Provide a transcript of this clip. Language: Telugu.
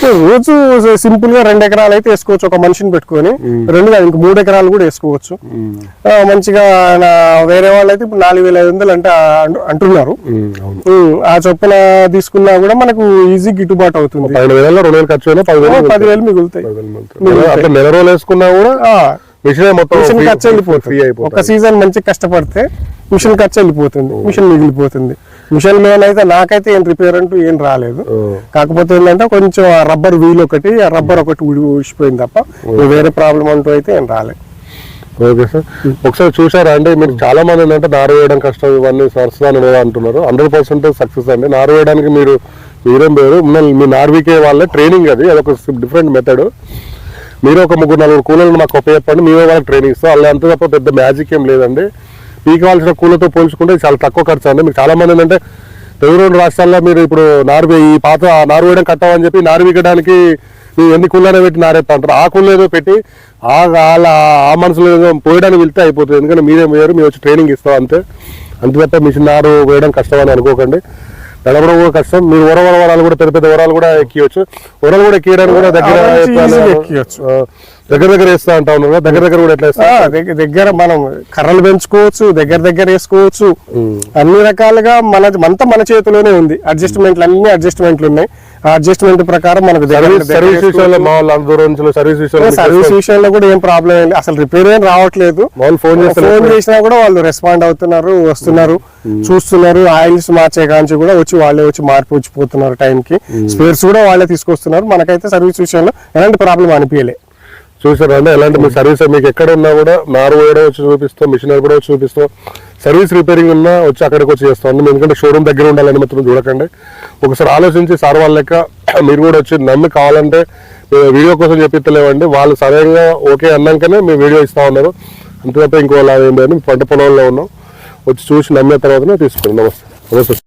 రోజు సింపుల్ గా 2 ఎకరాలు అయితే వేసుకోవచ్చు ఒక మనిషిని పెట్టుకొని, 2 కాదు ఇంక 3 ఎకరాలు కూడా వేసుకోవచ్చు. మంచిగా వేరే వాళ్ళు అయితే ఇప్పుడు 4,500 అంటే అంటున్నారు. ఆ చొప్పున తీసుకున్నా కూడా మనకు ఈజీ గిట్టుబాటు అవుతుంది. 12,000 ఖర్చు అయినా 10,000 మిగులుతాయి. నెల రోజులు వేసుకున్నా కూడా మిషన్ ఖర్చు వెళ్ళిపోతుంది. ఒక సీజన్ మంచిగా కష్టపడితే మిషన్ ఖర్చు వెళ్ళిపోతుంది, మిషన్ మిగిలిపోతుంది. మిషన్ మీద అయితే నాకైతే ఏం రిపేర్ అంటూ ఏం రాలేదు. కాకపోతే ఏంటంటే కొంచెం ఆ రబ్బర్ వీల్ ఒకటి, ఆ రబ్బర్ ఒకటి ఊసిపోయింది తప్ప వేరే ప్రాబ్లం అంటూ అయితే ఏం రాలేదు. ఓకే సార్, ఒకసారి చూసారా అండి మీరు చాలా మంది ఏంటంటే నారు వేయడం కష్టం ఇవన్నీ సరస్వాని అంటున్నారు. 100% సక్సెస్ అండి. నారు వేయడానికి మీరేం పేరు మీ నార్వికే వాళ్ళే ట్రైనింగ్, అదొక డిఫరెంట్ మెథడ్. మీరు ఒక 3-4 కూలీలను మాకు ఉపయోగపడి మేమే వాళ్ళకి ట్రైనింగ్ ఇస్తాం. అలా అంతే తప్ప పెద్ద మ్యాజిక్ ఏం లేదండి. పీకవలసిన కూలతో పోల్చుకుంటే చాలా తక్కువ ఖర్చు అండి. మీకు చాలా మంది ఏంటంటే తెలుగు రాష్ట్రాల్లో మీరు ఇప్పుడు ఈ పాత నారు వేయడం కట్టమని చెప్పి నారు వీకడానికి మీరు ఎన్ని కూలనే పెట్టి నారేస్తా అంటారు. ఆ కూల ఏదో పెట్టి ఆ మనసులో పోయడానికి వెళ్తే అయిపోతుంది. ఎందుకంటే మీరే మీరు వచ్చి ట్రైనింగ్ ఇస్తాం అంతే తప్ప మిషన్ నారు వేయడం కష్టం అని అనుకోకండి. నడవడం కూడా కష్టం. మీరు వరాలు కూడా పెద్ద వరాలు కూడా ఎక్కియచ్చు. వరాలు కూడా ఎక్కియడానికి కూడా దగ్గర వేస్తా అంటా ఉన్నారు. దగ్గర కూడా ఎట్లా దగ్గర మనం కర్రలు పెంచుకోవచ్చు, దగ్గర వేసుకోవచ్చు. అన్ని రకాలుగా మన చేతిలోనే ఉంది. అడ్జస్ట్మెంట్లు ఉన్నాయి. ఆ అడ్జస్ట్మెంట్ ప్రకారం మనకు సర్వీస్ విషయంలో కూడా ఏం ప్రాబ్లం లేదు. అసలు రిపేర్ ఏం రావట్లేదు. ఫోన్ చేసినా కూడా వాళ్ళు రెస్పాండ్ అవుతున్నారు, వస్తున్నారు, చూస్తున్నారు. ఆయిల్స్ మార్చే కాంచి కూడా వాళ్ళే వచ్చి మార్పు వచ్చిపోతున్నారు. టైంకి స్పేర్స్ కూడా వాళ్ళే తీసుకొస్తున్నారు. మనకైతే సర్వీస్ విషయంలో ఎలాంటి ప్రాబ్లం అనిపించలే. చూసారా అంటే ఎలాంటి మీ సర్వీస్ మీకు ఎక్కడ ఉన్నా కూడా నారు వేయడం వచ్చి చూపిస్తాం, మిషనరీ కూడా వచ్చి చూపిస్తాం. సర్వీస్ రిపేరింగ్ ఉన్నా వచ్చి అక్కడికి వచ్చి చేస్తాం. ఎందుకంటే షోరూమ్ దగ్గర ఉండాలని మాత్రం చూడకండి. ఒకసారి ఆలోచించి సార్ వాళ్ళ లెక్క మీరు కూడా వచ్చి నమ్మి కావాలంటే వీడియో కోసం చెప్పిస్తలేవండి. వాళ్ళు సరైనగా ఓకే అన్నాకనే మేము వీడియో ఇస్తా ఉన్నారు. అంతే తప్ప ఇంకో ఏం లేదు. పంట పొలంలో ఉన్నాం, వచ్చి చూసి నమ్మిన తర్వాతనే తీసుకోండి. నమస్తే.